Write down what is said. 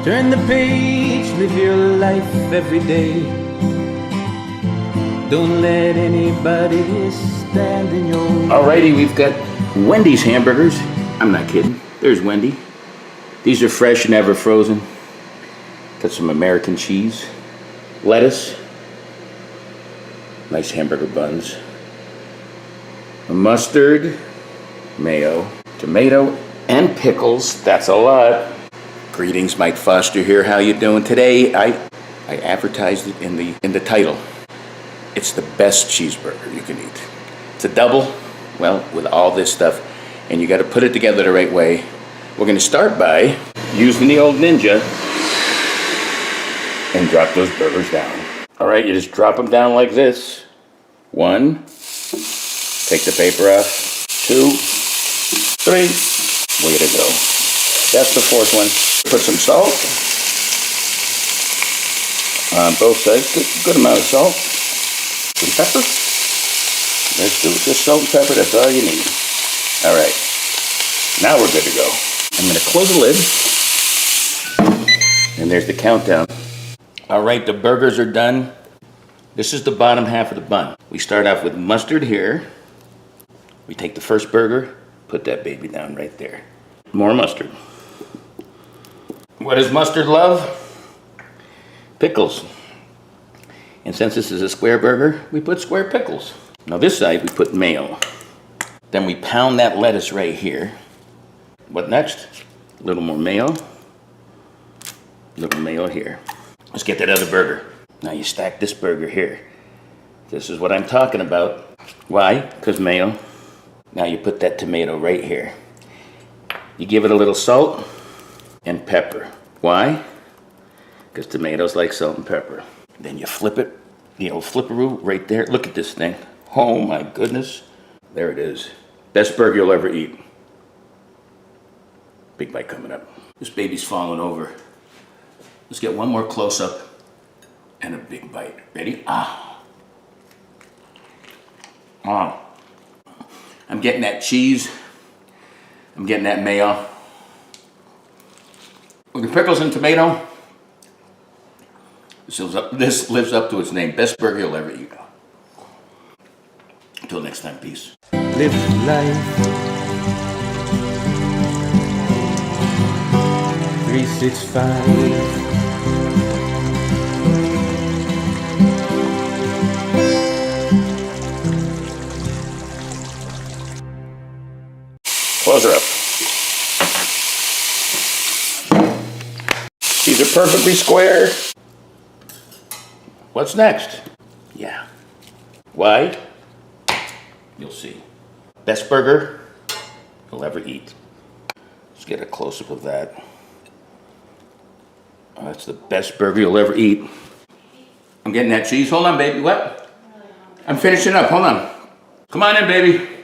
Turn the page, live your life every day. Don't let anybody stand in your way. Alrighty, we've got Wendy's hamburgers. I'm not kidding. There's Wendy. These are fresh and never frozen. Got some American cheese, lettuce, nice hamburger buns, mustard, mayo, tomato, and pickles. That's a lot. Greetings, Mike Foster here. How you doing today? I advertised it in the title. It's the best cheeseburger you can eat. It's a double, well, with all this stuff, and you got to put it together the right way. We're going to start by using the old Ninja and drop those burgers down. All right, you just drop them down like this. 1, take the paper off. 2, 3, way to go. That's the 4th one. Put some salt on both sides, good amount of salt. Some pepper. Let's do it. Just salt and pepper, that's all you need. All right, now we're good to go. I'm gonna close the lid, and there's the countdown. All right, the burgers are done. This is the bottom half of the bun. We start off with mustard here. We take the first burger, put that baby down right there. More mustard. What does mustard love? Pickles. And since this is a square burger, we put square pickles. Now this side, we put mayo. Then we pound that lettuce right here. What next? A little more mayo. A little mayo here. Let's get that other burger. Now you stack this burger here. This is what I'm talking about. Why? Because mayo. Now you put that tomato right here. You give it a little salt and pepper. Why? Because tomatoes like salt and pepper. Then you flip it, the old flipperoo right there. Look at this thing. Oh my goodness. There it is. Best burger you'll ever eat. Big bite coming up. This baby's falling over. Let's get one more close up and a big bite. Ready? Ah. Ah. I'm getting that cheese. I'm getting that mayo. With the pickles and tomato, this lives up to its name. Best burger you'll ever eat. Until next time, peace. Live life 365. Close her up. These are perfectly square. What's next? Yeah. Why? You'll see. Best burger you'll ever eat. Let's get a close-up of that. Oh, that's the best burger you'll ever eat. I'm getting that cheese. Hold on, baby. What? I'm finishing up. Hold on. Come on in, baby.